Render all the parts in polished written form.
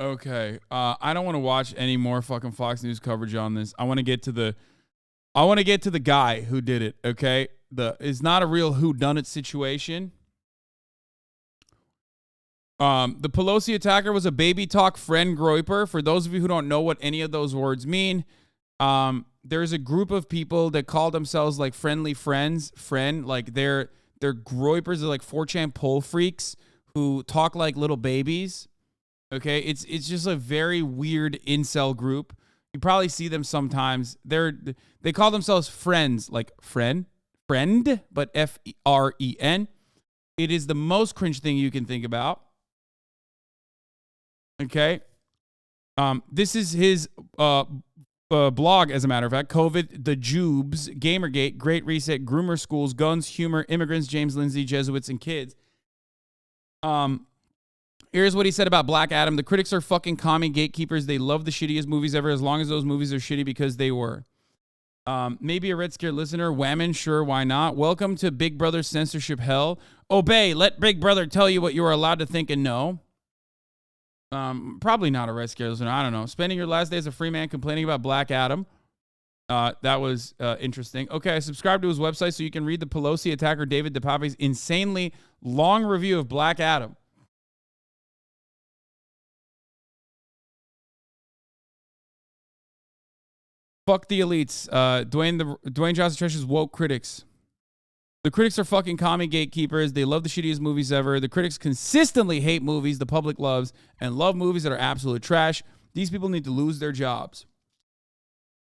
Okay. I don't want to watch any more fucking Fox News coverage on this. I want to get to the guy who did it. Okay. It's not a real whodunit situation. The Pelosi attacker was a baby talk friend groiper. For those of you who don't know what any of those words mean, there's a group of people that call themselves like friendly friends, like they're groipers, they're like 4chan poll freaks who talk like little babies. Okay, it's just a very weird incel group. You probably see them sometimes. They call themselves friends, like friend, but FREN. It is the most cringe thing you can think about. Okay. This is his blog, as a matter of fact. COVID, the Jubes, Gamergate, Great Reset, Groomer Schools, Guns, Humor, Immigrants, James Lindsay, Jesuits, and Kids. Here's what he said about Black Adam. The critics are fucking commie gatekeepers. They love the shittiest movies ever as long as those movies are shitty because they were. Maybe a Red Scare listener. Whammon, sure, why not? Welcome to Big Brother censorship hell. Obey. Let Big Brother tell you what you are allowed to think and know. Probably not a Red Scare listener. I don't know. Spending your last day as a free man complaining about Black Adam. That was interesting. Okay, I subscribed to his website so you can read the Pelosi attacker David DePape's insanely long review of Black Adam. Fuck the elites. Dwayne Johnson Tresh's woke critics. The critics are fucking commie gatekeepers. They love the shittiest movies ever. The critics consistently hate movies the public loves and love movies that are absolute trash. These people need to lose their jobs.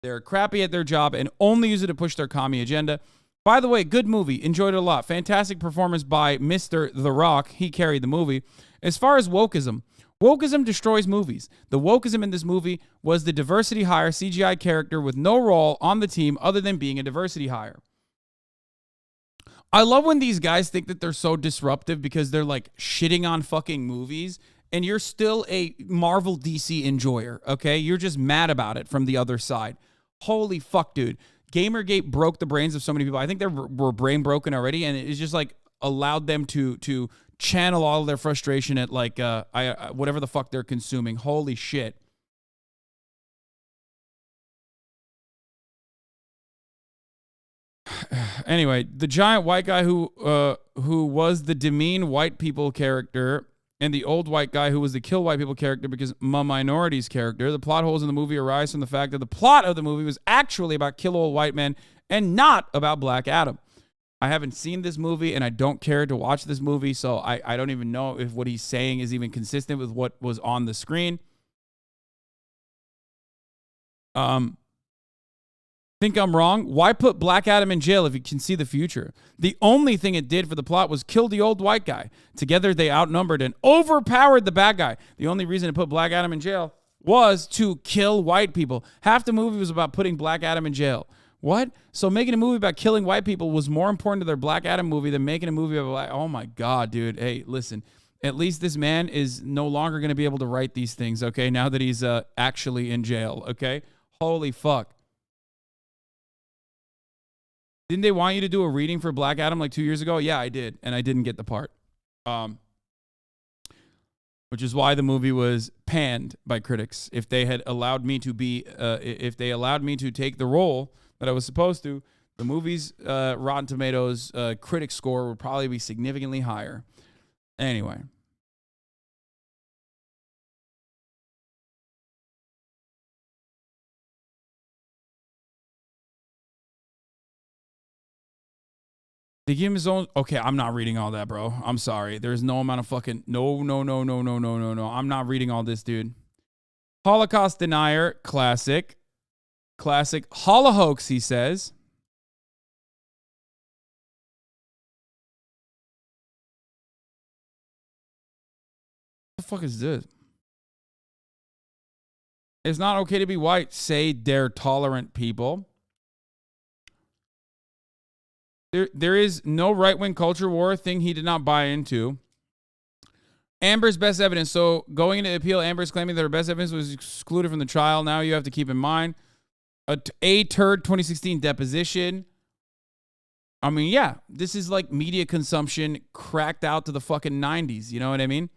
They're crappy at their job and only use it to push their commie agenda. By the way, good movie. Enjoyed it a lot. Fantastic performance by Mr. The Rock. He carried the movie. As far as wokeism destroys movies. The wokeism in this movie was the diversity hire CGI character with no role on the team other than being a diversity hire. I love when these guys think that they're so disruptive because they're like shitting on fucking movies and you're still a Marvel DC enjoyer, okay? You're just mad about it from the other side. Holy fuck, dude. Gamergate broke the brains of so many people. I think they were brain broken already, and it's just like allowed them to channel all of their frustration at like whatever the fuck they're consuming. Holy shit. Anyway, the giant white guy who was the demean white people character and the old white guy who was the kill white people character because minorities character. The plot holes in the movie arise from the fact that the plot of the movie was actually about kill old white men and not about Black Adam. I haven't seen this movie and I don't care to watch this movie, so I don't even know if what he's saying is even consistent with what was on the screen. Think I'm wrong? Why put Black Adam in jail if you can see the future? The only thing it did for the plot was kill the old white guy. Together, they outnumbered and overpowered the bad guy. The only reason to put Black Adam in jail was to kill white people. Half the movie was about putting Black Adam in jail. What? So making a movie about killing white people was more important to their Black Adam movie than making a movie about, oh my God, dude. Hey, listen, at least this man is no longer going to be able to write these things, okay, now that he's actually in jail, okay? Holy fuck. Didn't they want you to do a reading for Black Adam like 2 years ago? Yeah, I did, and I didn't get the part. Which is why the movie was panned by critics. If they had allowed me to if they allowed me to take the role that I was supposed to, the movie's Rotten Tomatoes critic score would probably be significantly higher. Anyway. They give him his own. Okay, I'm not reading all that, bro. I'm sorry. There's no amount of fucking. No. I'm not reading all this, dude. Holocaust denier, classic. Holohoax, he says. What the fuck is this? It's not okay to be white. Say they're tolerant people. There is no right-wing culture war thing he did not buy into. Amber's best evidence. So going into the appeal, Amber's claiming that her best evidence was excluded from the trial. Now you have to keep in mind a turd 2016 deposition. I mean, yeah, this is like media consumption cracked out to the fucking 90s. You know what I mean?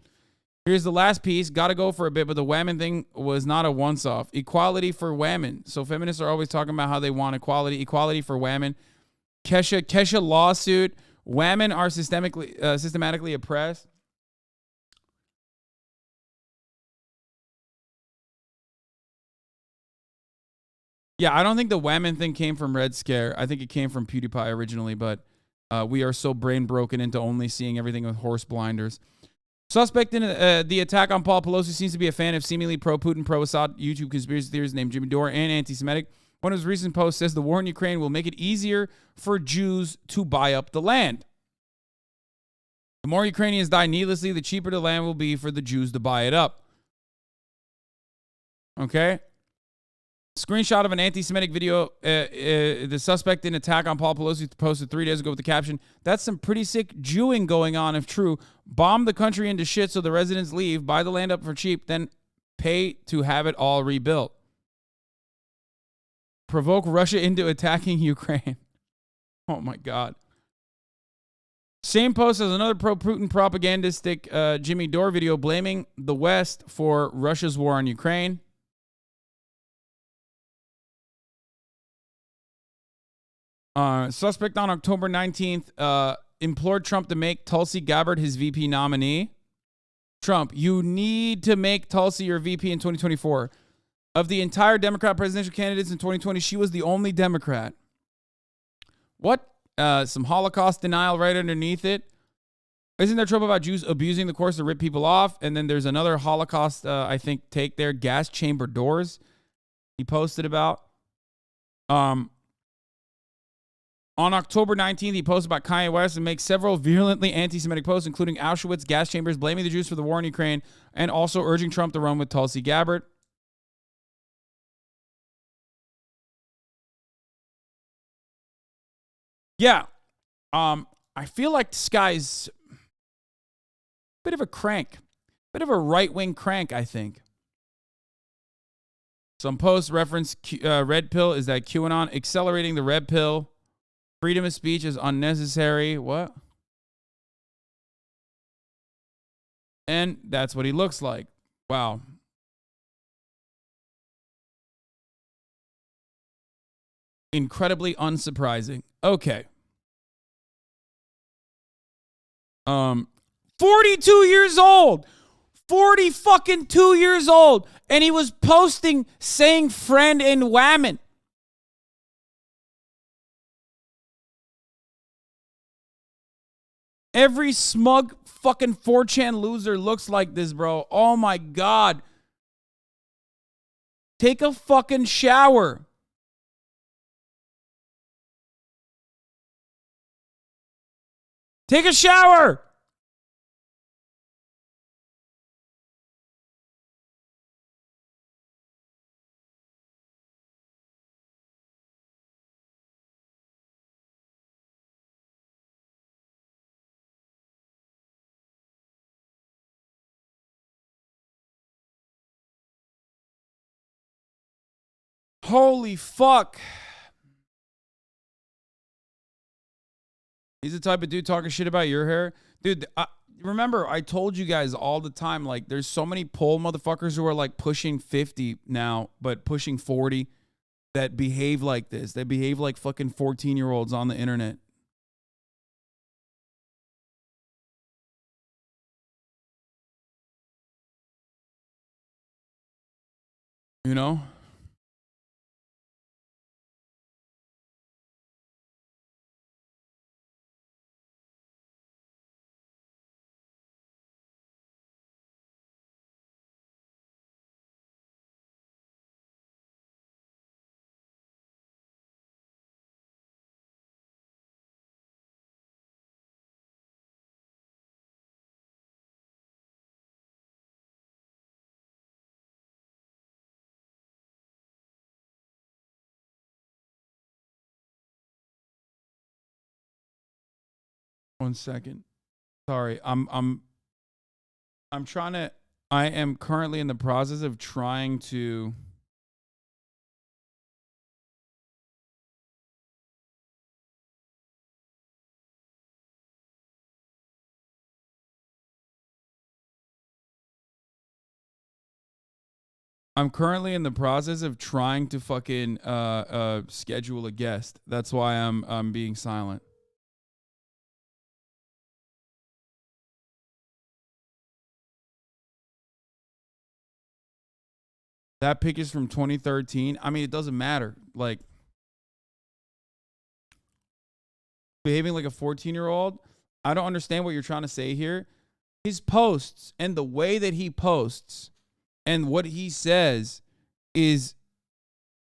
Here's the last piece. Got to go for a bit, but the women thing was not a once-off. Equality for women. So feminists are always talking about how they want equality. Equality for women. Kesha lawsuit. Women are systematically oppressed. Yeah, I don't think the women thing came from Red Scare. I think it came from PewDiePie originally, but we are so brain broken into only seeing everything with horse blinders. Suspect in the attack on Paul Pelosi seems to be a fan of seemingly pro-Putin, pro-Assad YouTube conspiracy theorists named Jimmy Dore and anti-Semitic. One of his recent posts says the war in Ukraine will make it easier for Jews to buy up the land. The more Ukrainians die needlessly, the cheaper the land will be for the Jews to buy it up. Okay? Screenshot of an anti-Semitic video. The suspect in attack on Paul Pelosi posted 3 days ago with the caption, "That's some pretty sick Jewing going on if true. Bomb the country into shit so the residents leave, buy the land up for cheap, then pay to have it all rebuilt. Provoke Russia into attacking Ukraine." Oh my God. Same post as another pro-Putin propagandistic Jimmy Dore video blaming the West for Russia's war on Ukraine. Suspect on October 19th implored Trump to make Tulsi Gabbard his VP nominee. Trump, you need to make Tulsi your VP in 2024. Of the entire Democrat presidential candidates in 2020, she was the only Democrat. What? Some Holocaust denial right underneath it. Isn't there trouble about Jews abusing the course to rip people off? And then there's another Holocaust, I think, take there, gas chamber doors he posted about. On October 19th, he posted about Kanye West and makes several virulently anti-Semitic posts, including Auschwitz, gas chambers, blaming the Jews for the war in Ukraine, and also urging Trump to run with Tulsi Gabbard. Yeah. I feel like this guy's a bit of a crank. Bit of a right-wing crank, I think. Some posts reference red pill. Is that QAnon? Accelerating the red pill. Freedom of speech is unnecessary. What? And that's what he looks like. Wow. Incredibly unsurprising. Okay. 42 years old. 40 fucking 2 years old. And he was posting saying friend and whammon. Every smug fucking 4chan loser looks like this, bro. Oh my God. Take a fucking shower. Take a shower. Holy fuck. He's the type of dude talking shit about your hair. Dude, remember, I told you guys all the time, like, there's so many poll motherfuckers who are, like, pushing 50 now, but pushing 40 that behave like this. They behave like fucking 14-year-olds on the internet. You know? One second. Sorry. I'm trying to I am currently in the process of trying to I'm currently in the process of trying to fucking schedule a guest. That's why I'm being silent. That pic is from 2013. I mean, it doesn't matter. Like, behaving like a 14-year-old. I don't understand what you're trying to say here. His posts and the way that he posts and what he says is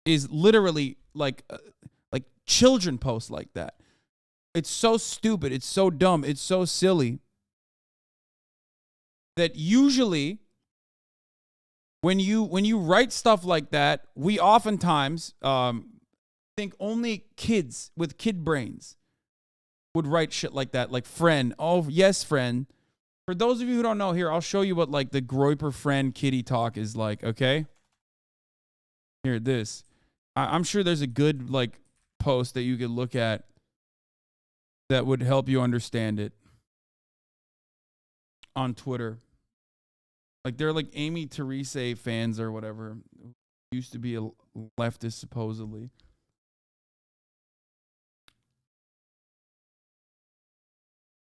literally like children post like that. It's so stupid. It's so dumb. It's so silly that usually when you write stuff like that, we oftentimes think only kids with kid brains would write shit like that. Like, friend. Oh, yes, friend. For those of you who don't know, here, I'll show you what like the Groyper friend kitty talk is like, okay? Here, this. I'm sure there's a good like post that you could look at that would help you understand it on Twitter. Like, they're like Amy Therese fans or whatever. Used to be a leftist, supposedly.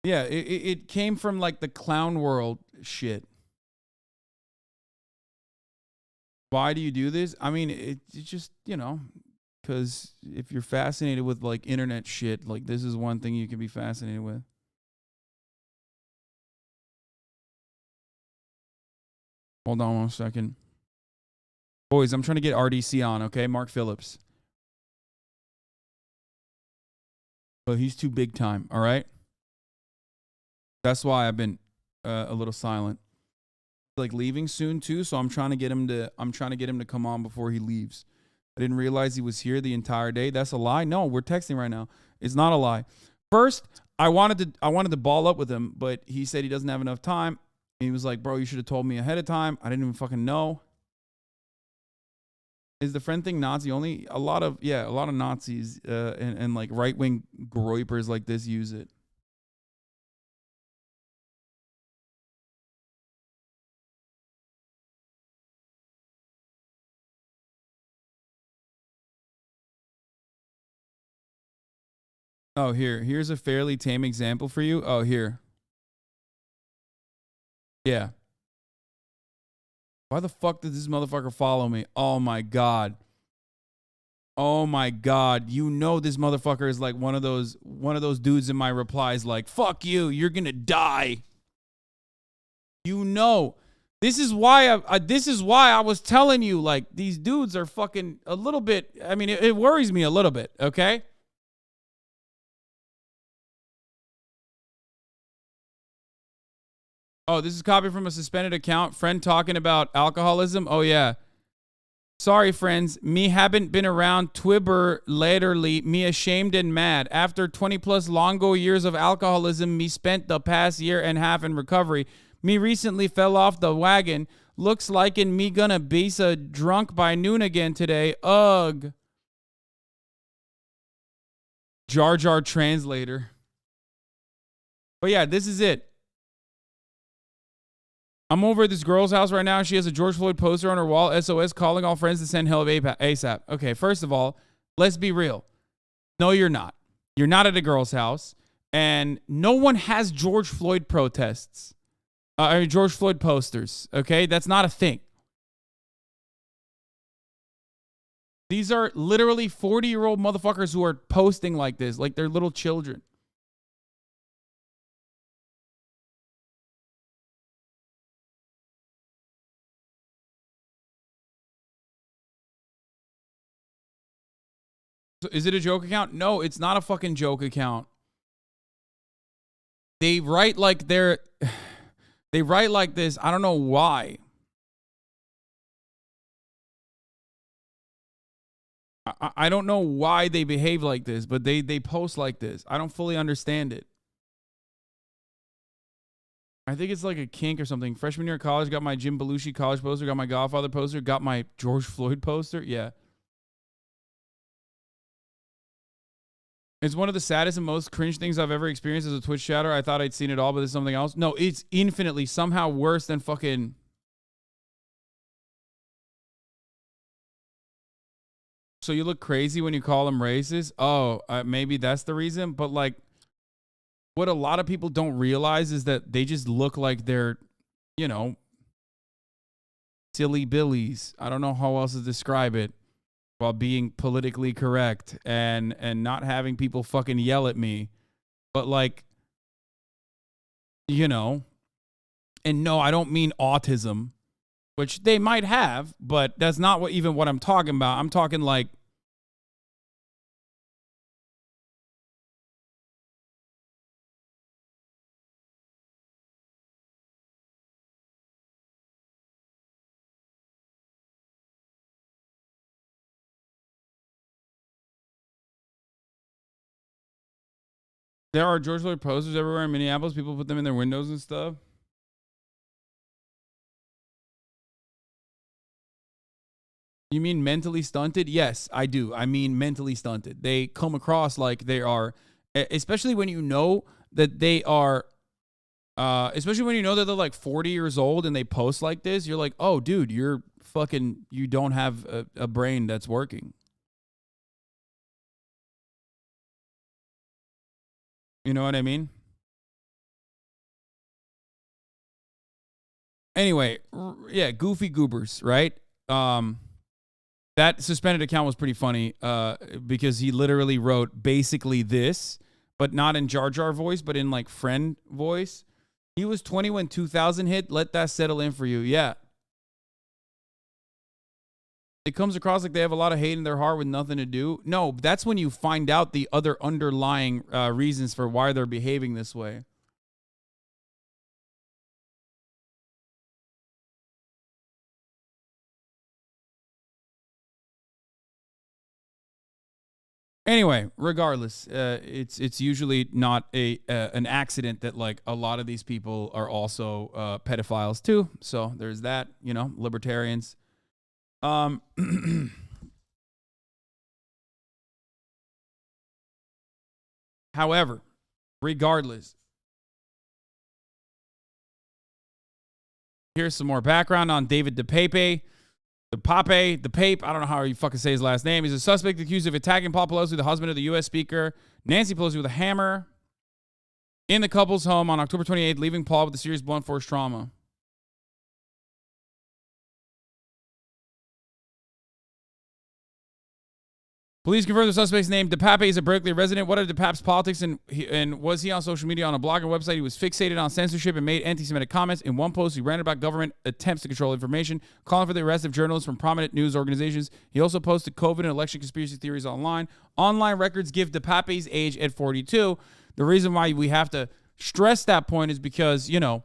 Yeah, it came from like the clown world shit. Why do you do this? I mean, it just, you know, because if you're fascinated with like internet shit, like this is one thing you can be fascinated with. Hold on 1 second. Boys, I'm trying to get RDC on, okay? Mark Phillips. But he's too big time, all right? That's why I've been a little silent. Like leaving soon too, so I'm trying to get him to come on before he leaves. I didn't realize he was here the entire day. That's a lie. No, we're texting right now. It's not a lie. First, I wanted to ball up with him, but he said he doesn't have enough time. And he was like, "Bro, you should have told me ahead of time. I didn't even fucking know." Is the friend thing Nazi only? A lot of Nazis and like right-wing groypers like this use it. Oh, here's a fairly tame example for you. Oh, here. Yeah. Why the fuck did this motherfucker follow me? Oh my god. Oh my god. You know this motherfucker is like one of those dudes in my replies like, "Fuck you, you're going to die." You know. This is why I was telling you, like, these dudes are fucking a little bit, I mean, it worries me a little bit, okay? Oh, this is copied from a suspended account. Friend talking about alcoholism. Oh, yeah. Sorry, friends. Me haven't been around Twibber latterly. Me ashamed and mad. After 20 plus longo years of alcoholism, me spent the past year and a half in recovery. Me recently fell off the wagon. Looks like in me gonna be so drunk by noon again today. Ugh. Jar Jar translator. But yeah, this is it. I'm over at this girl's house right now. She has a George Floyd poster on her wall. SOS, calling all friends to send help ASAP. Okay, first of all, let's be real. No, you're not. You're not at a girl's house. And no one has George Floyd protests. George Floyd posters. Okay? That's not a thing. These are literally 40-year-old motherfuckers who are posting like this, like they're little children. So is it a joke account? No, it's not a fucking joke account. They write like they write like this. I don't know why. I don't know why they behave like this, but they post like this. I don't fully understand it. I think it's like a kink or something. Freshman year of college, got my Jim Belushi college poster, got my Godfather poster, got my George Floyd poster. Yeah. It's one of the saddest and most cringe things I've ever experienced as a Twitch chatter. I thought I'd seen it all, but it's something else. No, it's infinitely somehow worse than fucking So you look crazy when you call them racist? Oh, maybe that's the reason. But like, what a lot of people don't realize is that they just look like they're, you know, silly billies. I don't know how else to describe it, while being politically correct and not having people fucking yell at me. But like, you know, and no, I don't mean autism, which they might have, but that's not what I'm talking about. I'm talking like, there are George Floyd posters everywhere in Minneapolis. People put them in their windows and stuff. You mean mentally stunted? Yes, I do. I mean mentally stunted. They come across like they are, especially when you know that they are, especially when you know that they're like 40 years old and they post like this. You're like, oh, dude, you don't have a brain that's working. You know what I mean? Anyway, yeah, goofy goobers, right? That suspended account was pretty funny because he literally wrote basically this, but not in Jar Jar voice, but in like friend voice. He was 20 when 2000 hit. Let that settle in for you. Yeah. It comes across like they have a lot of hate in their heart with nothing to do. No, that's when you find out the other underlying reasons for why they're behaving this way. Anyway, regardless, it's usually not an accident that like a lot of these people are also pedophiles too. So there's that, you know, libertarians. However, regardless, here's some more background on David DePape. DePape, I don't know how you fucking say his last name. He's a suspect accused of attacking Paul Pelosi, the husband of the U.S. Speaker, Nancy Pelosi, with a hammer in the couple's home on October 28th, leaving Paul with a serious blunt force trauma. Police confirmed the suspect's name. DePape is a Berkeley resident. What are DePape's politics, and was he on social media on a blog or website? He was fixated on censorship and made anti-Semitic comments. In one post, he ranted about government attempts to control information, calling for the arrest of journalists from prominent news organizations. He also posted COVID and election conspiracy theories online. Online records give DePape's age at 42. The reason why we have to stress that point is because, you know,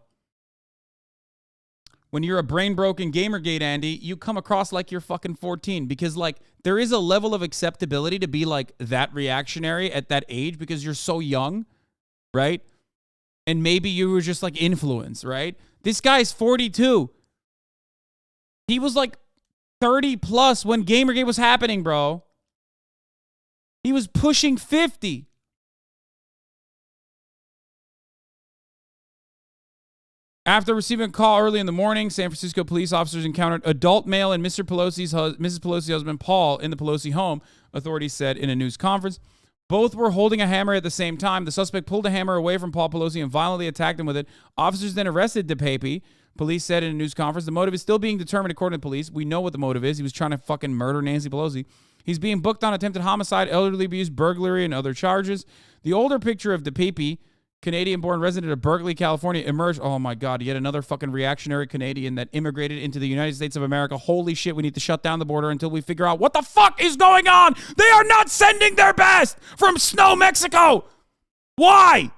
when you're a brain-broken Gamergate, Andy, you come across like you're fucking 14 because, like, there is a level of acceptability to be, like, that reactionary at that age because you're so young, right? And maybe you were just, like, influenced, right? This guy's 42. He was, like, 30-plus when Gamergate was happening, bro. He was pushing 50. After receiving a call early in the morning, San Francisco police officers encountered adult male and Mrs. Pelosi's husband, Paul, in the Pelosi home, authorities said in a news conference. Both were holding a hammer at the same time. The suspect pulled a hammer away from Paul Pelosi and violently attacked him with it. Officers then arrested DePape. Police said in a news conference, the motive is still being determined according to police. We know what the motive is. He was trying to fucking murder Nancy Pelosi. He's being booked on attempted homicide, elderly abuse, burglary, and other charges. The older picture of DePape, Canadian-born resident of Berkeley, California, emerged. Oh, my God. Yet another fucking reactionary Canadian that immigrated into the United States of America. Holy shit, we need to shut down the border until we figure out what the fuck is going on. They are not sending their best from Snow, Mexico. Why?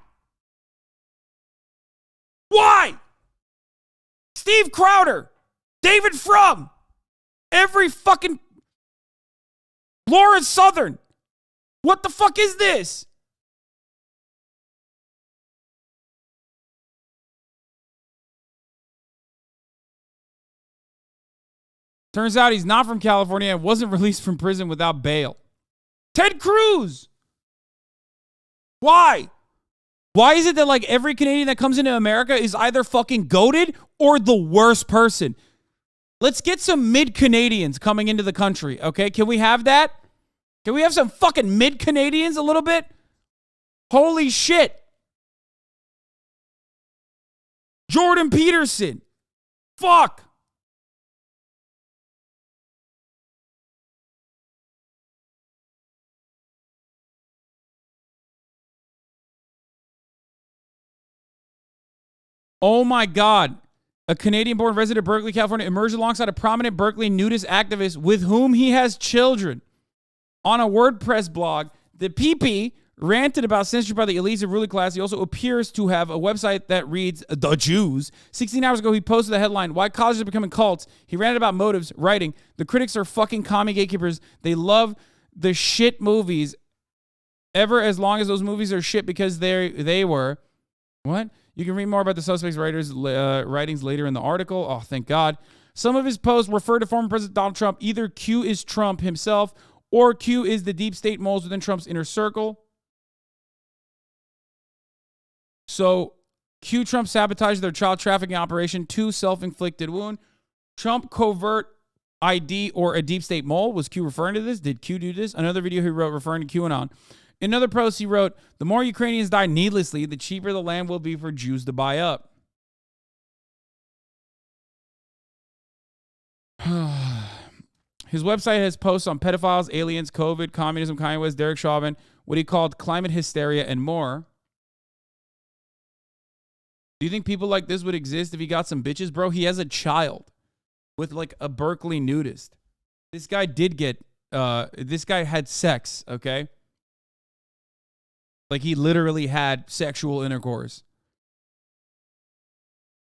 Why? Steve Crowder, David Frum, every fucking Laura Southern. What the fuck is this? Turns out he's not from California and wasn't released from prison without bail. Ted Cruz. Why? Why is it that like every Canadian that comes into America is either fucking goated or the worst person? Let's get some mid-Canadians coming into the country, okay? Can we have that? Can we have some fucking mid-Canadians a little bit? Holy shit. Jordan Peterson. Fuck. Oh my God. A Canadian-born resident of Berkeley, California, emerged alongside a prominent Berkeley nudist activist with whom he has children. On a WordPress blog, the PP ranted about censorship by the elites and ruling class. He also appears to have a website that reads The Jews. 16 hours ago, he posted the headline, Why Colleges Are Becoming Cults. He ranted about motives, writing, the critics are fucking commie gatekeepers. They love the shit movies ever as long as those movies are shit because they were. What? You can read more about the suspect's writings later in the article. Oh, thank God. Some of his posts refer to former President Donald Trump. Either Q is Trump himself or Q is the deep state moles within Trump's inner circle. So Q Trump sabotaged their child trafficking operation. 2 self-inflicted wound. Trump covert ID or a deep state mole. Was Q referring to this? Did Q do this? Another video he wrote referring to QAnon. In another post, he wrote, the more Ukrainians die needlessly, the cheaper the land will be for Jews to buy up. His website has posts on pedophiles, aliens, COVID, communism, Kanye West, Derek Chauvin, what he called climate hysteria, and more. Do you think people like this would exist if he got some bitches? Bro, he has a child with like a Berkeley nudist. This guy did get, this guy had sex, okay? Like he literally had sexual intercourse.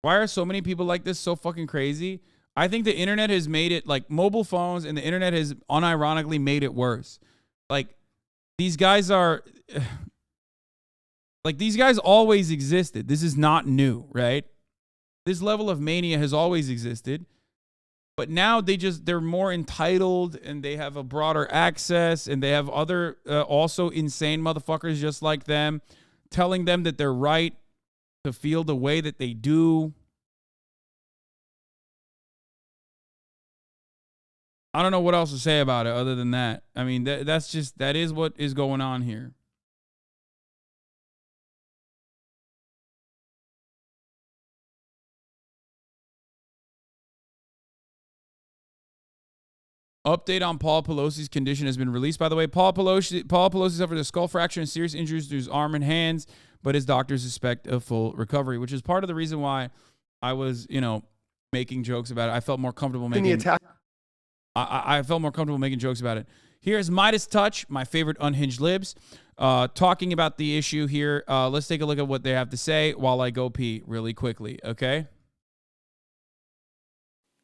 Why are so many people like this so fucking crazy? I think the internet has made it, like mobile phones and the internet has unironically made it worse. Like these guys are, like these guys always existed. This is not new, right? This level of mania has always existed. But now they're more entitled and they have a broader access and they have other also insane motherfuckers just like them telling them that they're right to feel the way that they do. I don't know what else to say about it other than that. I mean, that is what is going on here. Update on Paul Pelosi's condition has been released, by the way. Paul Pelosi suffered a skull fracture and serious injuries to his arm and hands, but his doctors suspect a full recovery, which is part of the reason why I was, making jokes about it. I felt more comfortable making I felt more comfortable making jokes about it. Here's Midas Touch, my favorite unhinged libs, talking about the issue here. Let's take a look at what they have to say while I go pee really quickly, okay?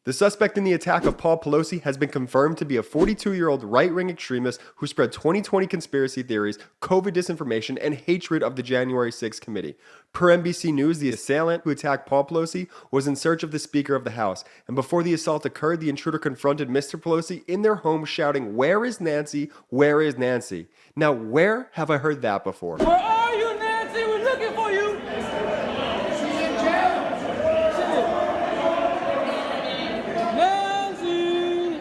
The suspect in the attack of Paul Pelosi has been confirmed to be a 42-year-old right-wing extremist who spread 2020 conspiracy theories, COVID disinformation, and hatred of the January 6th committee. Per NBC News, the assailant who attacked Paul Pelosi was in search of the Speaker of the House, and before the assault occurred, the intruder confronted Mr. Pelosi in their home shouting, "Where is Nancy? Where is Nancy?" Now, where have I heard that before? Where are you, Nancy? We're looking for you. She's in jail. Nancy.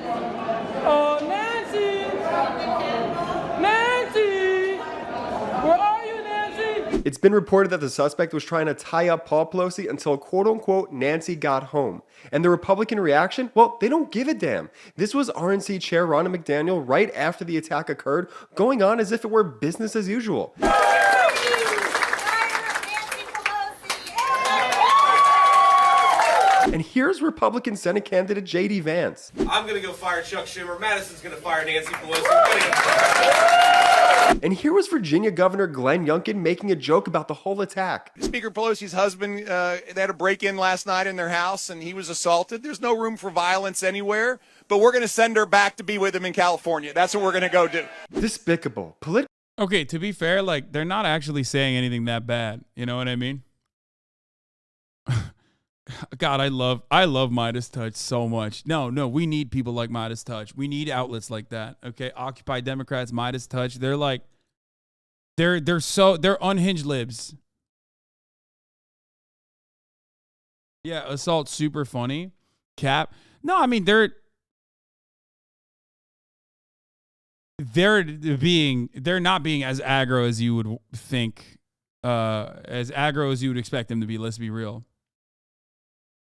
Oh, Nancy. Nancy. Where are you, Nancy? It's been reported that the suspect was trying to tie up Paul Pelosi until quote-unquote Nancy got home. And the Republican reaction? Well, they don't give a damn. This was RNC Chair Ronna McDaniel right after the attack occurred, going on as if it were business as usual. And here's Republican Senate candidate J.D. Vance. I'm going to go fire Chuck Schumer. Madison's going to fire Nancy Pelosi. And here was Virginia Governor Glenn Youngkin making a joke about the whole attack. Speaker Pelosi's husband, they had a break-in last night in their house, and he was assaulted. There's no room for violence anywhere, but we're going to send her back to be with him in California. That's what we're going to go do. Despicable. Okay, to be fair, like, they're not actually saying anything that bad. You know what I mean? God, I love Midas Touch so much. No, we need people like Midas Touch. We need outlets like that. Okay, Occupy Democrats, Midas Touch. They're like, they're unhinged libs. Yeah, assault super funny. Cap. No, I mean they're not being as aggro as you would think, as aggro as you would expect them to be. Let's be real.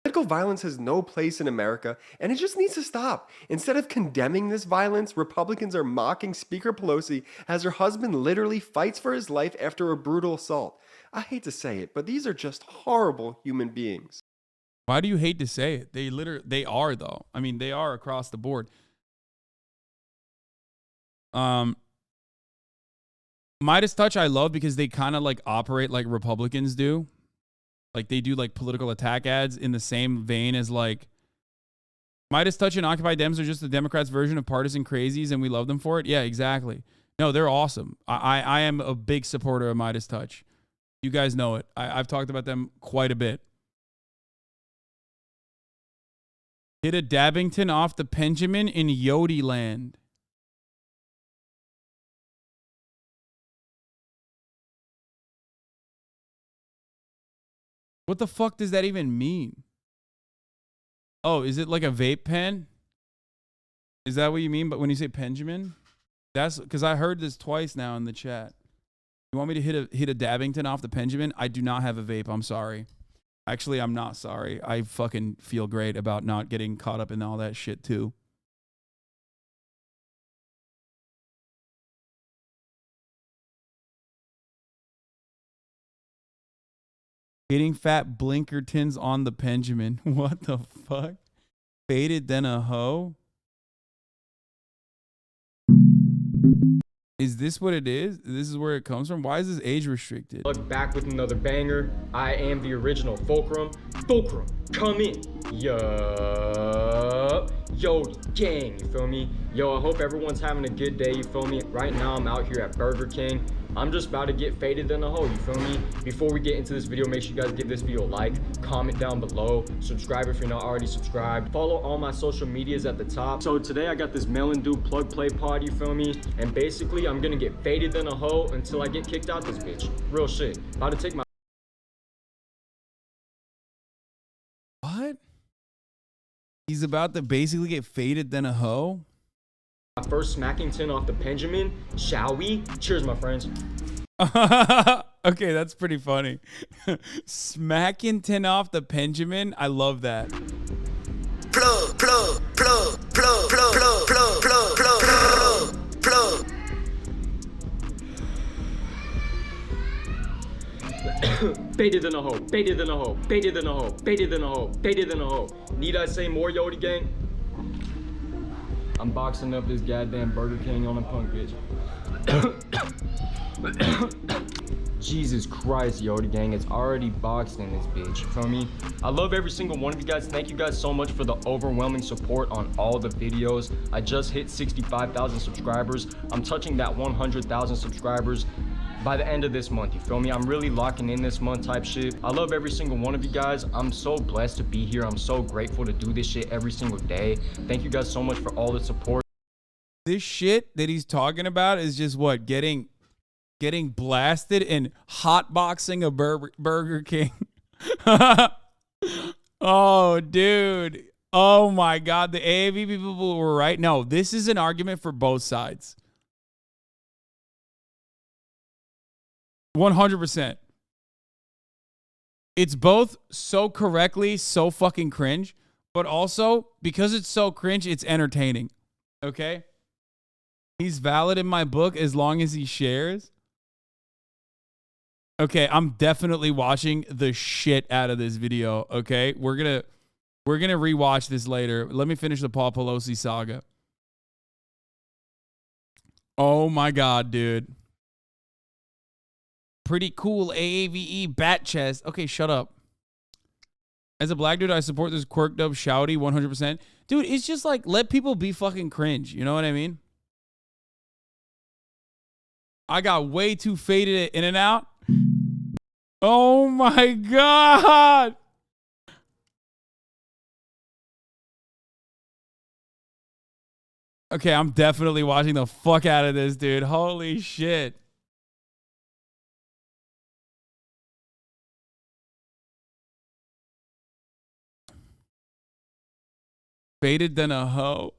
Political violence has no place in America, and it just needs to stop. Instead of condemning this violence, Republicans are mocking Speaker Pelosi as her husband literally fights for his life after a brutal assault. I hate to say it, but these are just horrible human beings. Why do you hate to say it? They are though. I mean, they are across the board. Midas Touch I love because they kind of like operate like Republicans do. Like they do like political attack ads in the same vein as like Midas Touch and Occupy Dems are just the Democrats' version of partisan crazies and we love them for it. Yeah, exactly. No, they're awesome. I am a big supporter of Midas Touch. You guys know it. I've talked about them quite a bit. Hit a Dabbington off the Benjamin in Yodi land. What the fuck does that even mean? Oh, is it like a vape pen? Is that what you mean? But when you say Benjamin, that's because I heard this twice now in the chat. You want me to hit a Dabbington off the Benjamin? I do not have a vape. I'm sorry. Actually, I'm not sorry. I fucking feel great about not getting caught up in all that shit too. Hitting fat Blinkertons on the Benjamin. What the fuck? Faded then a hoe? Is this what it is? This is where it comes from? Why is this age restricted? Look back with another banger. I am the original Fulcrum. Fulcrum, come in. Yo, gang, you feel me? Yo, I hope everyone's having a good day, you feel me? Right now, I'm out here at Burger King. I'm just about to get faded in a hole, you feel me? Before we get into this video, make sure you guys give this video a like, comment down below, subscribe if you're not already subscribed, follow all my social medias at the top. So today I got this Melon Dude plug play pod, you feel me? And basically, I'm gonna get faded in a hole until I get kicked out this bitch. Real shit. About to take my... What? He's about to basically get faded then a hoe? My first Smackington off the Benjamin, shall we? Cheers, my friends. Okay, that's pretty funny. Smackington off the Benjamin. I love that. Plug, plug, plug, plug, plug, plug, plug, plug, plug, plug, plug. Baited in a hole, baited in a hole, baited in a hole, baited in a hole, baited in a hole. Need I say more, Yodi gang? I'm boxing up this goddamn Burger King on a punk bitch. Jesus Christ, Yodi gang, it's already boxed in this bitch, you feel me? I love every single one of you guys. Thank you guys so much for the overwhelming support on all the videos. I just hit 65,000 subscribers. I'm touching that 100,000 subscribers by the end of this month, you feel me? I'm really locking in this month type shit. I love every single one of you guys. I'm so blessed to be here. I'm so grateful to do this shit every single day. Thank you guys so much for all the support. This shit that he's talking about is just what? Getting blasted and hotboxing a Burger King. Oh, dude. Oh my God. The AAV people were right. No, this is an argument for both sides. 100%. It's both so correctly, so fucking cringe, but also because it's so cringe, it's entertaining. Okay? He's valid in my book as long as he shares. Okay, I'm definitely watching the shit out of this video. Okay? We're gonna rewatch this later. Let me finish the Paul Pelosi saga. Oh my God, dude. Pretty cool AAVE bat chest. Okay, shut up. As a black dude, I support this quirked up shouty 100%. Dude, it's just like, let people be fucking cringe. You know what I mean? I got way too faded at In-N-Out. Oh my God. Okay, I'm definitely watching the fuck out of this, dude. Holy shit. Faded than a hoe.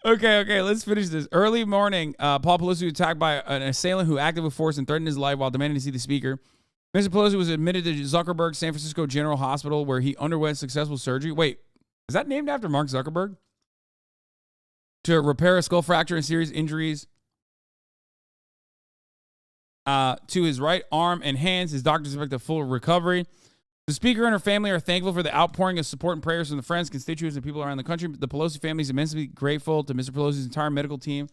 Okay, let's finish this. Early morning, Paul Pelosi was attacked by an assailant who acted with force and threatened his life while demanding to see the speaker. Mr. Pelosi was admitted to Zuckerberg's San Francisco General Hospital, where he underwent successful surgery. Wait, is that named after Mark Zuckerberg? To repair a skull fracture and serious injuries to his right arm and hands. His doctors expect a full recovery. The speaker and her family are thankful for the outpouring of support and prayers from the friends, constituents, and people around the country. The Pelosi family is immensely grateful to Mr. Pelosi's entire medical team.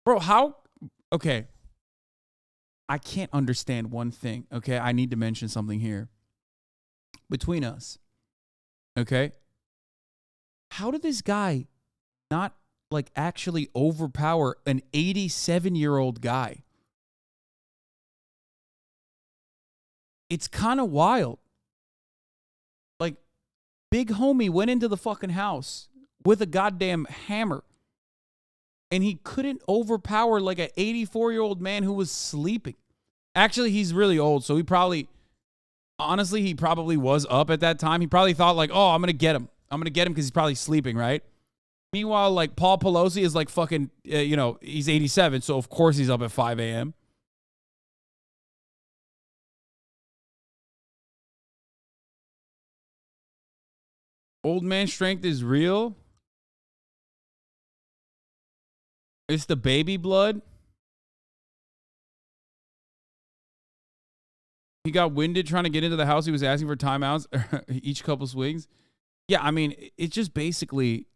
Bro, how? Okay. I can't understand one thing, okay? I need to mention something here. Between us, okay? How did this guy not, like, actually overpower an 87-year-old guy? It's kind of wild. Like, big homie went into the fucking house with a goddamn hammer, and he couldn't overpower like an 84-year-old man who was sleeping. Actually, he's really old, so he probably was up at that time. He probably thought like, oh, I'm going to get him. I'm going to get him because he's probably sleeping, right? Meanwhile, like, Paul Pelosi is like fucking, he's 87, so of course he's up at 5 a.m. Old man strength is real. It's the baby blood. He got winded trying to get into the house. He was asking for timeouts each couple swings. Yeah, I mean, it's just basically,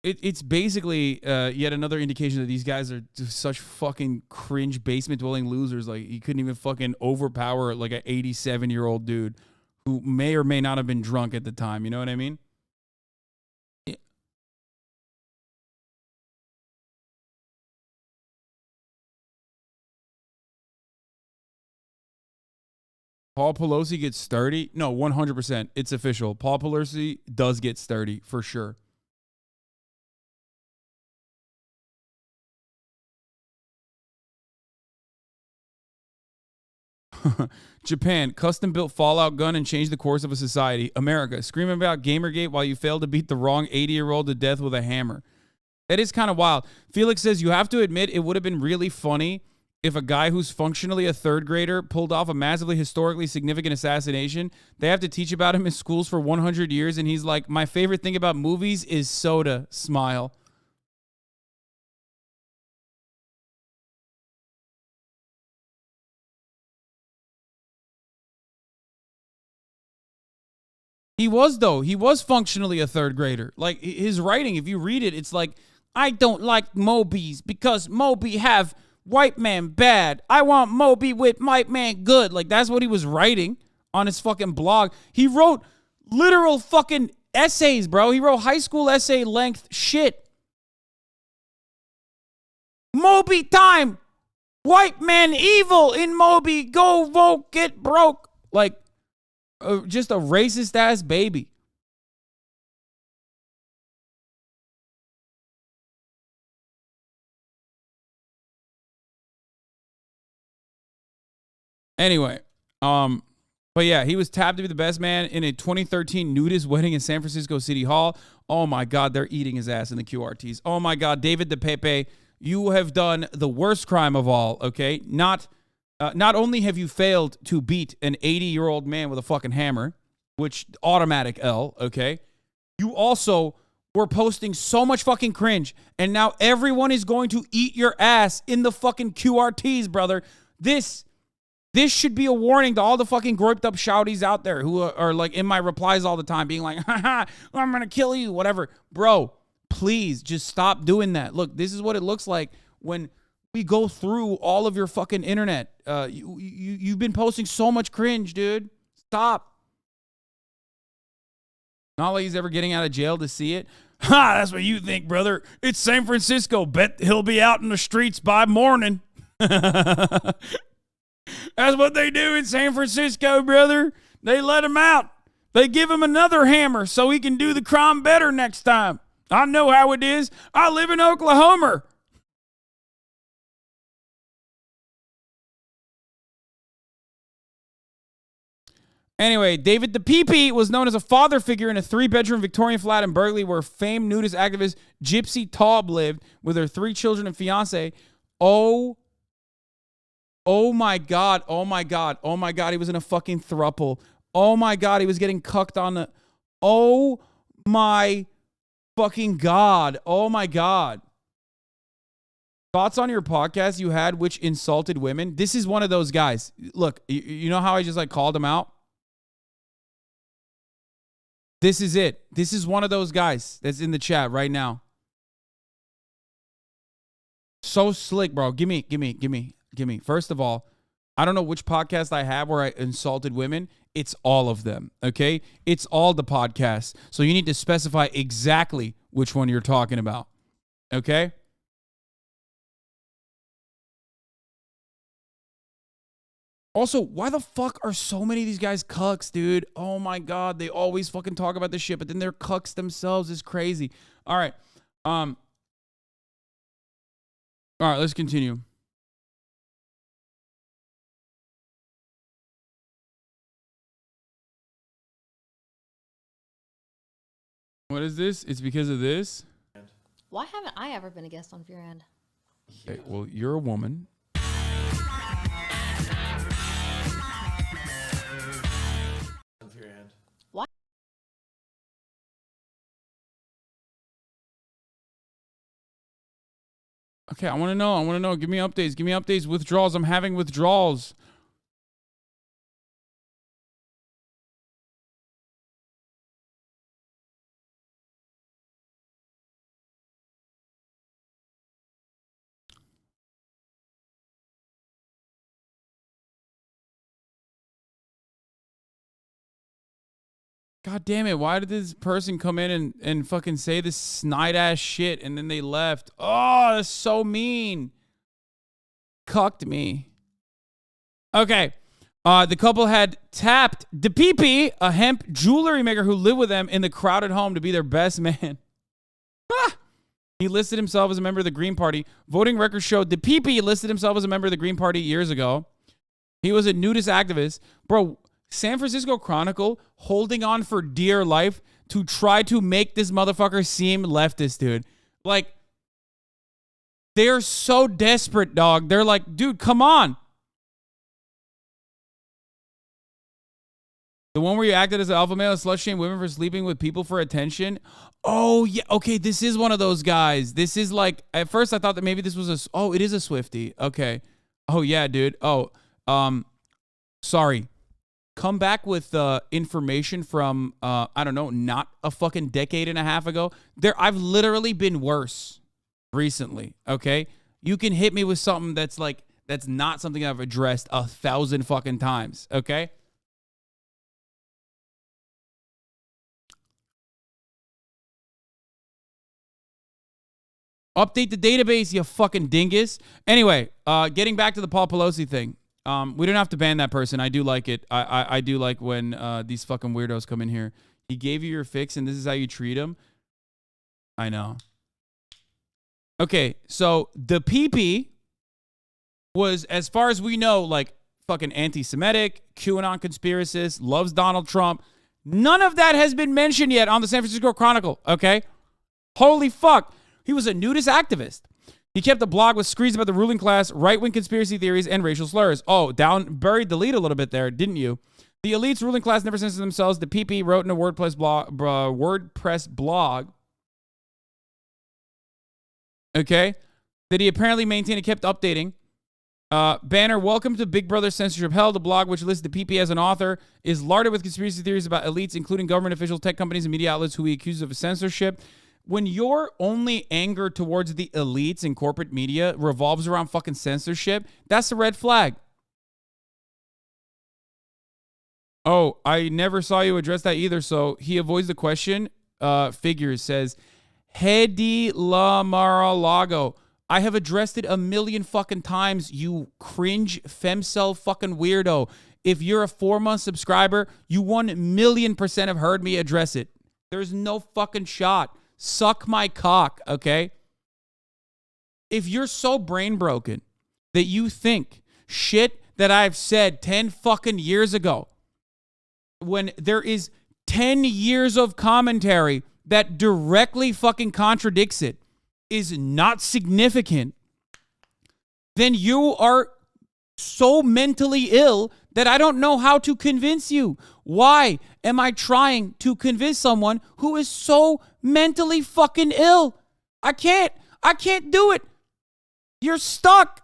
it's basically yet another indication that these guys are just such fucking cringe basement-dwelling losers. Like, he couldn't even fucking overpower like an 87-year-old dude who may or may not have been drunk at the time. You know what I mean? Yeah. Paul Pelosi gets sturdy? No, 100%. It's official. Paul Pelosi does get sturdy, for sure. Japan, custom-built Fallout gun and changed the course of a society. America, screaming about Gamergate while you failed to beat the wrong 80-year-old to death with a hammer. That is kind of wild. Felix says, you have to admit it would have been really funny if a guy who's functionally a third grader pulled off a massively historically significant assassination. They have to teach about him in schools for 100 years, and he's like, my favorite thing about movies is soda. Smile. He was, though. He was functionally a third grader. Like, his writing, if you read it, it's like, I don't like Mobies because Moby have white man bad. I want Moby with white man good. Like, that's what he was writing on his fucking blog. He wrote literal fucking essays, bro. He wrote high school essay length shit. Moby time. White man evil in Moby. Go vote, get broke. Like, just a racist ass baby. Anyway, but yeah, he was tapped to be the best man in a 2013 nudist wedding in San Francisco City Hall. Oh my God, they're eating his ass in the QRTs. Oh my God, David DePape, you have done the worst crime of all, okay? Not only have you failed to beat an 80-year-old man with a fucking hammer, which automatic L, okay? You also were posting so much fucking cringe, and now everyone is going to eat your ass in the fucking QRTs, brother. This should be a warning to all the fucking groped up shouties out there who are like in my replies all the time being like, haha, I'm going to kill you, whatever. Bro, please just stop doing that. Look, this is what it looks like when we go through all of your fucking internet. You've been posting so much cringe, dude. Stop. Not like he's ever getting out of jail to see it. Ha, that's what you think, brother. It's San Francisco. Bet he'll be out in the streets by morning. That's what they do in San Francisco, brother. They let him out. They give him another hammer so he can do the crime better next time. I know how it is. I live in Oklahoma. Anyway, David DePape was known as a father figure in a 3-bedroom Victorian flat in Berkeley where famed nudist activist Gypsy Taub lived with her 3 children and fiance. Oh my God. Oh my God. Oh my God. He was in a fucking throuple. Oh my God. He was getting cucked on the... Oh my fucking God. Oh my God. Thoughts on your podcast you had which insulted women? This is one of those guys. Look, you know how I just like called him out? This is it. This is one of those guys that's in the chat right now. So slick, bro. Give me. First of all, I don't know which podcast I have where I insulted women. It's all of them, okay? It's all the podcasts. So you need to specify exactly which one you're talking about, okay? Also, why the fuck are so many of these guys cucks, dude? Oh my God, they always fucking talk about this shit, but then they're cucks themselves. Is crazy. All right. All right, let's continue. What is this? It's because of this? Why haven't I ever been a guest on Fear End? Okay, well, you're a woman. Why? Okay, I want to know. Give me updates. Withdrawals. I'm having withdrawals. God damn it. Why did this person come in and fucking say this snide ass shit and then they left? Oh, that's so mean. Cucked me. Okay. The couple had tapped DePape, a hemp jewelry maker who lived with them in the crowded home, to be their best man. He listed himself as a member of the Green Party. Voting records showed DePape listed himself as a member of the Green Party years ago. He was a nudist activist. Bro, San Francisco Chronicle holding on for dear life to try to make this motherfucker seem leftist, dude. Like, they're so desperate, dog. They're like, dude, come on. The one where you acted as an alpha male and slut-shamed women for sleeping with people for attention. Oh, yeah. Okay, this is one of those guys. This is like, at first I thought that maybe this was it is a Swiftie. Okay. Oh, yeah, dude. Oh, sorry. Come back with information from, I don't know, not a fucking decade and a half ago. I've literally been worse recently, okay? You can hit me with something that's not something I've addressed 1,000 fucking times, okay? Update the database, you fucking dingus. Anyway, getting back to the Paul Pelosi thing. We don't have to ban that person. I do like it. I do like when these fucking weirdos come in here. He gave you your fix and this is how you treat him. I know. Okay, so the PP was, as far as we know, like fucking anti-Semitic, QAnon conspiracist, loves Donald Trump. None of that has been mentioned yet on the San Francisco Chronicle, okay? Holy fuck. He was a nudist activist. He kept a blog with screeds about the ruling class, right-wing conspiracy theories, and racial slurs. Oh, buried the lead a little bit there, didn't you? The elite's ruling class never censored themselves. The PP wrote in a WordPress blog, okay, that he apparently maintained and kept updating. Banner, welcome to Big Brother Censorship Hell. The blog, which lists the PP as an author, is larded with conspiracy theories about elites, including government officials, tech companies, and media outlets who he accuses of censorship. When your only anger towards the elites and corporate media revolves around fucking censorship, that's a red flag. Oh, I never saw you address that either, so he avoids the question. Figures says, Hedy La Mar-a-Lago. I have addressed it 1,000,000 fucking times, you cringe femcel fucking weirdo. If you're a 4-month subscriber, you 1,000,000% have heard me address it. There's no fucking shot. Suck my cock, okay? If you're so brain broken that you think shit that I've said 10 fucking years ago when there is 10 years of commentary that directly fucking contradicts it is not significant, then you are so mentally ill that I don't know how to convince you. Why am I trying to convince someone who is so mentally fucking ill? I can't do it. You're stuck.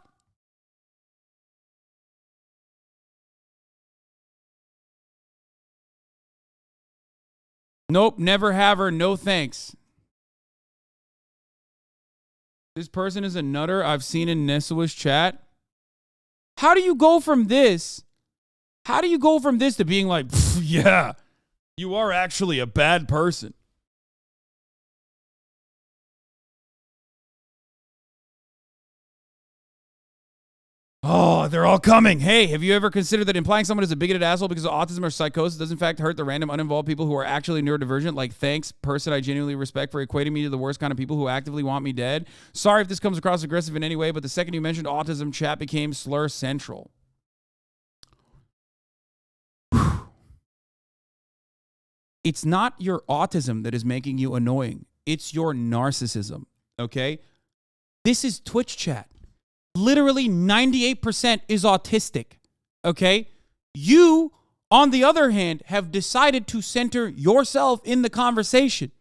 Nope, never have her. No thanks. This person is a nutter I've seen in Nessua's chat. How do you go from this? How do you go from this to being like, yeah, you are actually a bad person? Oh, they're all coming. Hey, have you ever considered that implying someone is a bigoted asshole because of autism or psychosis does in fact hurt the random uninvolved people who are actually neurodivergent? Like, thanks, person I genuinely respect for equating me to the worst kind of people who actively want me dead. Sorry if this comes across aggressive in any way, but the second you mentioned autism, chat became slur central. It's not your autism that is making you annoying. It's your narcissism, okay? This is Twitch chat. Literally 98% is autistic, okay? You, on the other hand, have decided to center yourself in the conversation.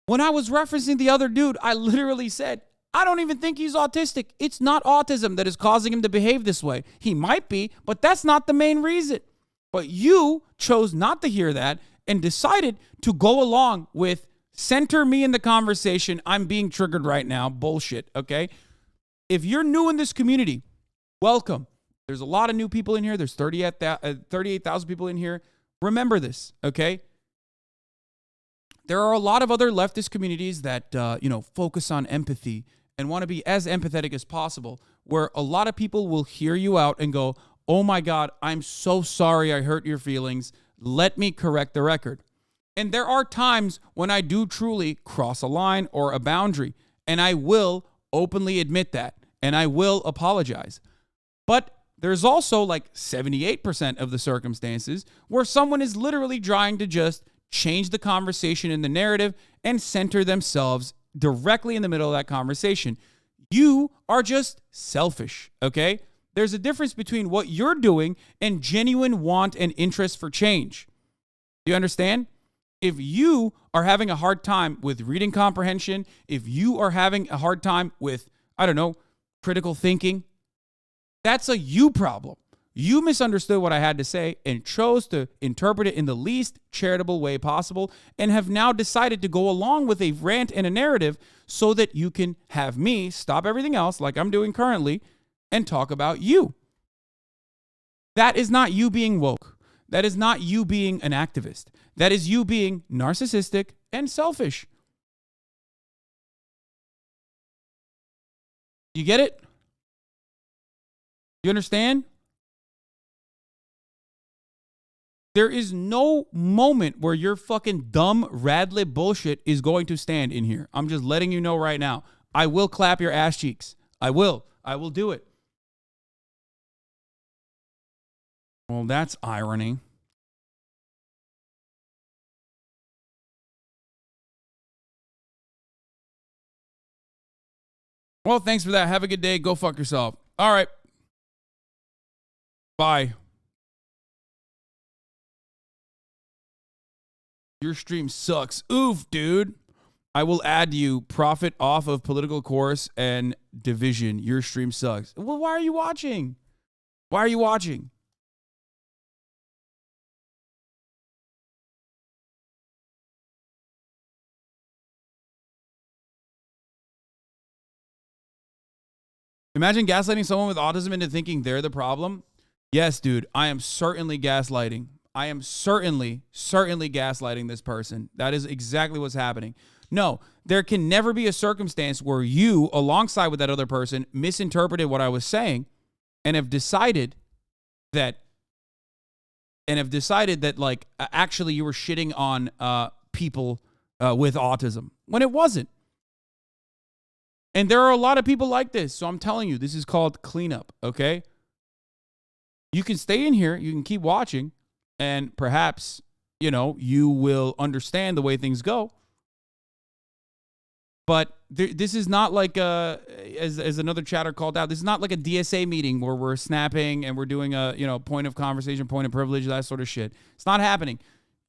When I was referencing the other dude, I literally said, I don't even think he's autistic. It's not autism that is causing him to behave this way. He might be, but that's not the main reason. But you chose not to hear that and decided to go along with center me in the conversation. I'm being triggered right now. Bullshit, okay? If you're new in this community, welcome. There's a lot of new people in here. There's 38,000 people in here. Remember this, okay? There are a lot of other leftist communities that, focus on empathy and want to be as empathetic as possible, where a lot of people will hear you out and go, oh my God, I'm so sorry I hurt your feelings. Let me correct the record. And there are times when I do truly cross a line or a boundary, and I will openly admit that, and I will apologize. But there's also like 78% of the circumstances where someone is literally trying to just change the conversation in the narrative and center themselves directly in the middle of that conversation. You are just selfish, okay? There's a difference between what you're doing and genuine want and interest for change. Do you understand? If you are having a hard time with reading comprehension, if you are having a hard time with, critical thinking, that's a you problem. You misunderstood what I had to say and chose to interpret it in the least charitable way possible and have now decided to go along with a rant and a narrative so that you can have me stop everything else like I'm doing currently and talk about you. That is not you being woke. That is not you being an activist. That is you being narcissistic and selfish. You get it? You understand? There is no moment where your fucking dumb radlib bullshit is going to stand in here. I'm just letting you know right now. I will clap your ass cheeks. I will. I will do it. Well, that's irony. Well, thanks for that. Have a good day. Go fuck yourself. All right. Bye. Your stream sucks. Oof, dude. I will add you. Profit off of political course and division. Your stream sucks. Well, why are you watching? Why are you watching? Imagine gaslighting someone with autism into thinking they're the problem. Yes, dude, I am certainly gaslighting. I am certainly gaslighting this person. That is exactly what's happening. No, there can never be a circumstance where you, alongside with that other person, misinterpreted what I was saying and have decided that like actually you were shitting on people with autism when it wasn't. And there are a lot of people like this. So I'm telling you, this is called cleanup, okay? You can stay in here. You can keep watching. And perhaps, you will understand the way things go. But this is not like, as another chatter called out, this is not like a DSA meeting where we're snapping and we're doing a, point of conversation, point of privilege, that sort of shit. It's not happening.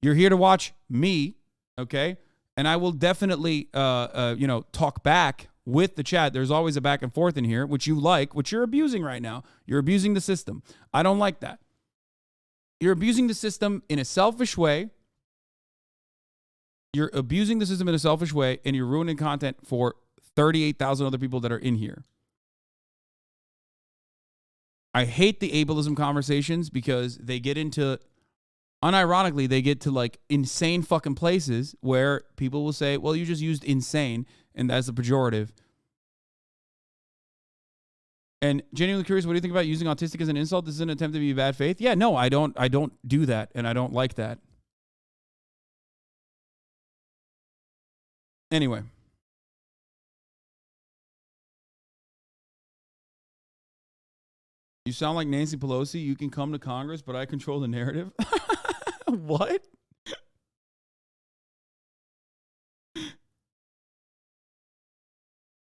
You're here to watch me, okay? And I will definitely, talk back with the chat. There's always a back and forth in here, which you like, which you're abusing right now. You're abusing the system. I don't like that. You're abusing the system in a selfish way. You're abusing the system in a selfish way, and you're ruining content for 38,000 other people that are in here. I hate the ableism conversations because they get into, unironically, they get to like insane fucking places where people will say, well, you just used insane, and that's a pejorative. And genuinely curious, what do you think about using autistic as an insult? This is an attempt to be bad faith? Yeah, no, I don't do that, and I don't like that. Anyway. You sound like Nancy Pelosi. You can come to Congress, but I control the narrative. What?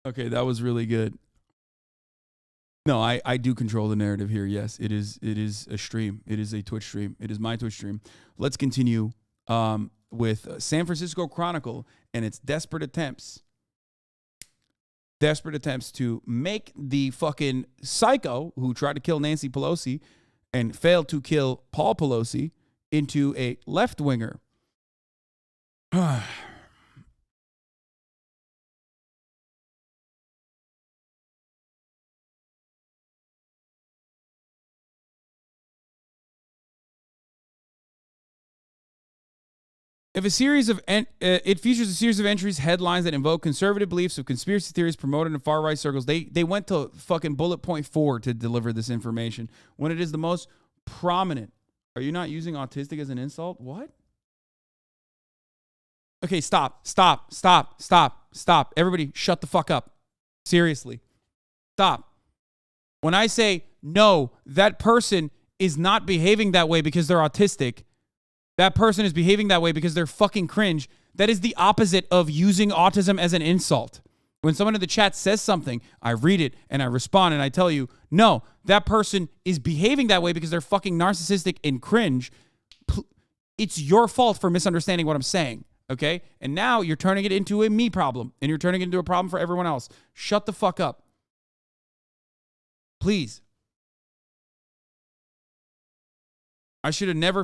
Okay, that was really good. No, I do control the narrative here. Yes, it is a stream. It is a Twitch stream. It is my Twitch stream. Let's continue with San Francisco Chronicle and its desperate attempts to make the fucking psycho who tried to kill Nancy Pelosi and failed to kill Paul Pelosi into a left-winger. If a series of it features a series of entries, headlines that invoke conservative beliefs of conspiracy theories promoted in far-right circles. They went to fucking bullet point 4 to deliver this information when it is the most prominent. Are you not using autistic as an insult? What? Okay, stop. Everybody shut the fuck up. Seriously. Stop. When I say, no, that person is not behaving that way because they're autistic, that person is behaving that way because they're fucking cringe. That is the opposite of using autism as an insult. When someone in the chat says something, I read it and I respond and I tell you, no, that person is behaving that way because they're fucking narcissistic and cringe. It's your fault for misunderstanding what I'm saying, okay? And now you're turning it into a me problem and you're turning it into a problem for everyone else. Shut the fuck up. Please. I should have never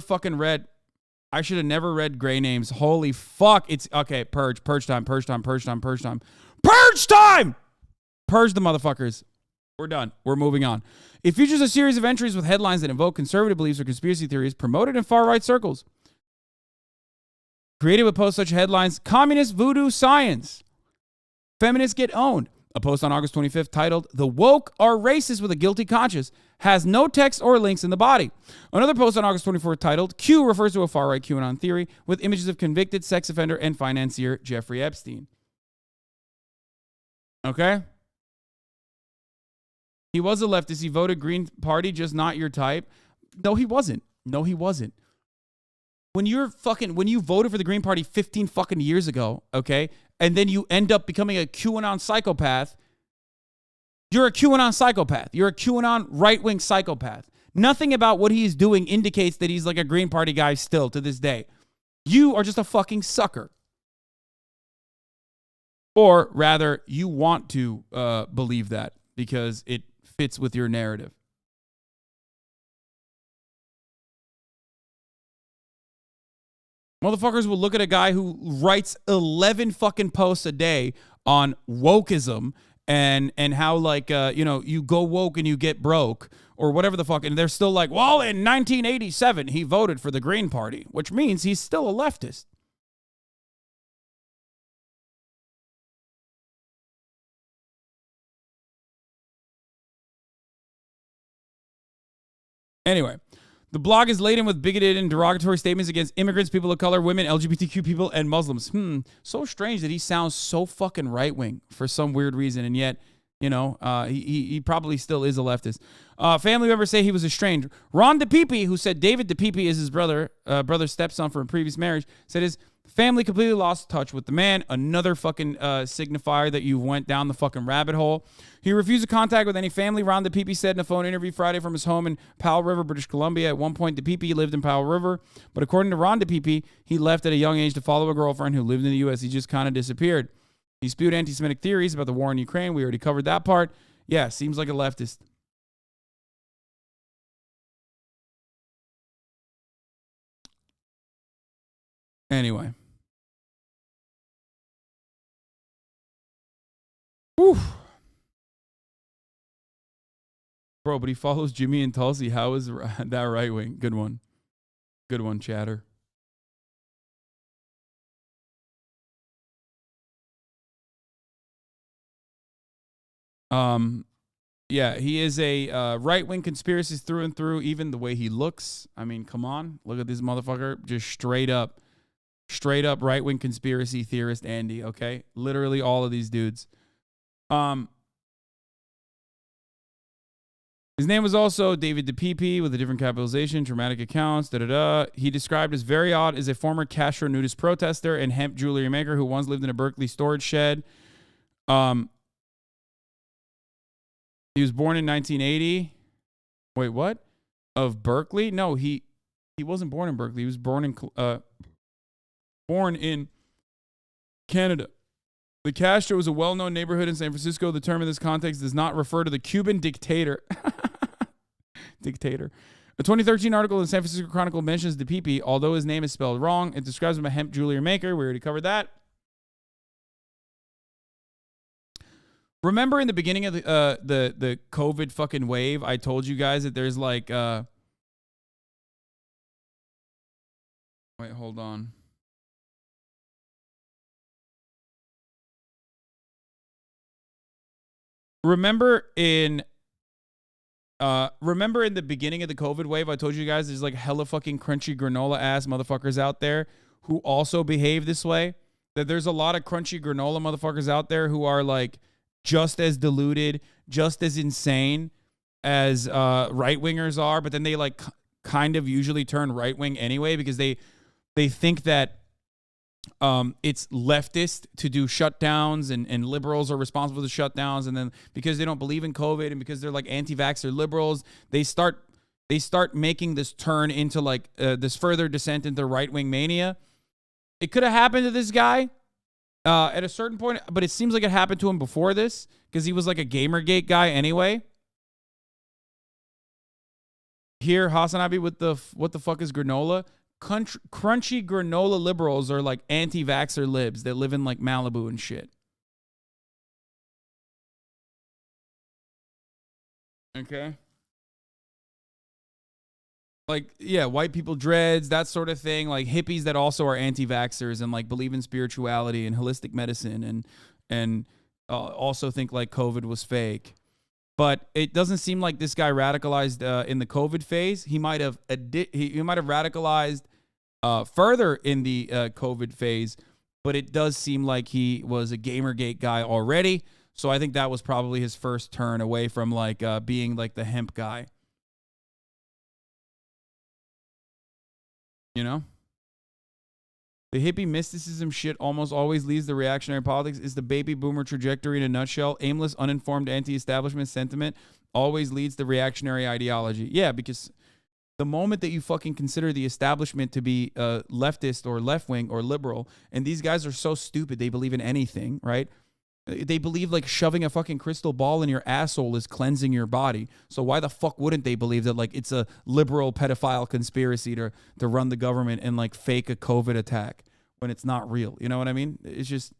read gray names. Holy fuck. It's okay. Purge time. Purge the motherfuckers. We're done. We're moving on. It features a series of entries with headlines that invoke conservative beliefs or conspiracy theories promoted in far-right circles. Created with posts such headlines, Communist Voodoo Science. Feminists get owned. A post on August 25th titled, The Woke Are Racist with a Guilty Conscience has no text or links in the body. Another post on August 24th titled, Q refers to a far-right QAnon theory with images of convicted sex offender and financier Jeffrey Epstein. Okay? He was a leftist. He voted Green Party, just not your type. No, he wasn't. When you voted for the Green Party 15 fucking years ago, okay, and then you end up becoming a QAnon psychopath, you're a QAnon psychopath. You're a QAnon right-wing psychopath. Nothing about what he's doing indicates that he's like a Green Party guy still to this day. You are just a fucking sucker. Or rather, you want to believe that because it fits with your narrative. Motherfuckers will look at a guy who writes 11 fucking posts a day on wokeism and how you go woke and you get broke or whatever the fuck. And they're still like, well, in 1987, he voted for the Green Party, which means he's still a leftist. Anyway. The blog is laden with bigoted and derogatory statements against immigrants, people of color, women, LGBTQ people, and Muslims. So strange that he sounds so fucking right-wing for some weird reason, and yet You know, he probably still is a leftist. Family members say he was estranged. Ron DePape, who said David DePape is his brother's stepson from a previous marriage, said his family completely lost touch with the man. Another fucking signifier that you went down the fucking rabbit hole. He refused to contact with any family. Ron DePape said in a phone interview Friday from his home in Powell River, British Columbia. At one point, DePape lived in Powell River, but according to Ron DePape, he left at a young age to follow a girlfriend who lived in the U.S. He just kind of disappeared. He spewed anti-Semitic theories about the war in Ukraine. We already covered that part. Yeah, seems like a leftist. Anyway. Whew. Bro, but he follows Jimmy and Tulsi. How is that right wing? Good one. Good one, chatter. Yeah, he is a right-wing conspiracist through and through, even the way he looks. I mean, come on. Look at this motherfucker. Just straight up right-wing conspiracy theorist Andy, okay? Literally all of these dudes. His name was also David DePape with a different capitalization, dramatic accounts, He described as very odd as a former Castro nudist protester and hemp jewelry maker who once lived in a Berkeley storage shed. He was born in 1980. Wait, what? Of Berkeley? No, he wasn't born in Berkeley. He was born in Canada. The Castro is a well-known neighborhood in San Francisco. The term in this context does not refer to the Cuban dictator. Dictator. A 2013 article in the San Francisco Chronicle mentions DePape, although his name is spelled wrong. It describes him a hemp jewelry maker. We already covered that. Remember in the beginning of the COVID fucking wave, I told you guys that there's like wait, hold on. Remember in the beginning of the COVID wave, I told you guys there's like hella fucking crunchy granola ass motherfuckers out there who also behave this way. That there's a lot of crunchy granola motherfuckers out there who are like just as deluded, just as insane as right-wingers are, but then they like kind of usually turn right-wing anyway because they think that it's leftist to do shutdowns and liberals are responsible for the shutdowns, and then because they don't believe in COVID and because they're like anti-vaxxer liberals, they start making this turn into like this further descent into right-wing mania. It could have happened to this guy at a certain point, but it seems like it happened to him before this because he was like a Gamergate guy anyway. Here, HasanAbi with the what the fuck is granola? Crunchy granola liberals are like anti-vaxxer libs that live in like Malibu and shit. Okay. Like, yeah, white people dreads, that sort of thing. Like hippies that also are anti-vaxxers and like believe in spirituality and holistic medicine and also think like COVID was fake. But it doesn't seem like this guy radicalized in the COVID phase. He might have radicalized further in the COVID phase, but it does seem like he was a Gamergate guy already. So I think that was probably his first turn away from like being like the hemp guy. You know? The hippie mysticism shit almost always leads the reactionary politics. Is the baby boomer trajectory in a nutshell. Aimless, uninformed anti-establishment sentiment always leads the reactionary ideology. Yeah, because the moment that you fucking consider the establishment to be leftist or left-wing or liberal, and these guys are so stupid, they believe in anything, right? They believe like shoving a fucking crystal ball in your asshole is cleansing your body. So why the fuck wouldn't they believe that like it's a liberal pedophile conspiracy to run the government and like fake a COVID attack when it's not real? You know what I mean? It's just,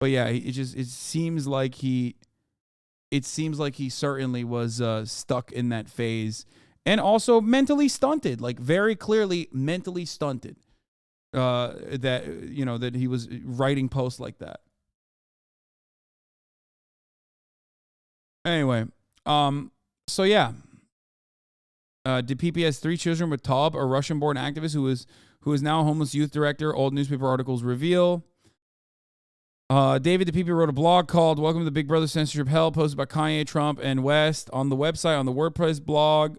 but yeah, it seems like he certainly was stuck in that phase and also mentally stunted, like very clearly mentally stunted. That he was writing posts like that. Anyway, so yeah, DePape has 3 children with Taub, a Russian-born activist who is now a homeless youth director. Old newspaper articles reveal. David DePape wrote a blog called Welcome to the Big Brother Censorship Hell, posted by Kanye, Trump, and West on the website, on the WordPress blog.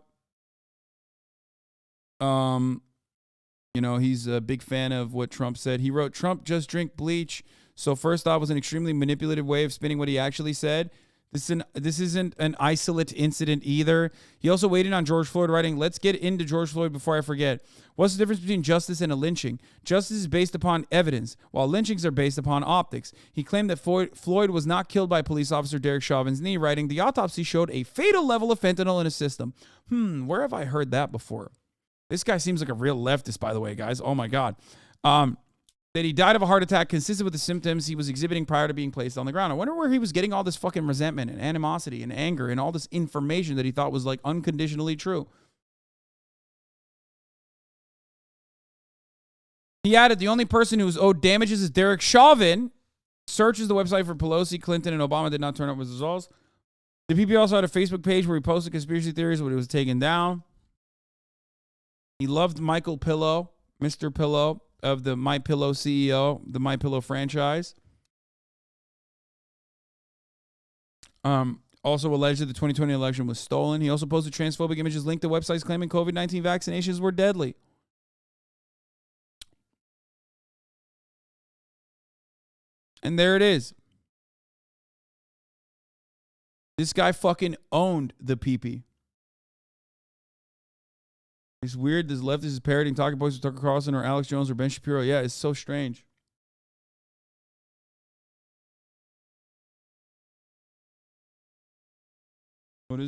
You know, he's a big fan of what Trump said. He wrote, Trump just drink bleach. So first off was an extremely manipulative way of spinning what he actually said. This isn't an isolate incident either. He also weighed in on George Floyd, writing, let's get into George Floyd before I forget. What's the difference between justice and a lynching? Justice is based upon evidence, while lynchings are based upon optics. He claimed that Floyd was not killed by police officer Derek Chauvin's knee, writing, the autopsy showed a fatal level of fentanyl in his system. Where have I heard that before? This guy seems like a real leftist, by the way, guys. Oh, my God. That he died of a heart attack consistent with the symptoms he was exhibiting prior to being placed on the ground. I wonder where he was getting all this fucking resentment and animosity and anger and all this information that he thought was, like, unconditionally true. He added, the only person who's owed damages is Derek Chauvin. Searches the website for Pelosi, Clinton, and Obama did not turn up with results. The PP also had a Facebook page where he posted conspiracy theories when it was taken down. He loved Michael Pillow, Mr. Pillow, of the My Pillow CEO, the My Pillow franchise. Also alleged that the 2020 election was stolen. He also posted transphobic images linked to websites claiming COVID-19 vaccinations were deadly. And there it is. This guy fucking owned the PP. It's weird. This leftist is parodying talking points with Tucker Carlson or Alex Jones or Ben Shapiro. Yeah, it's so strange. What is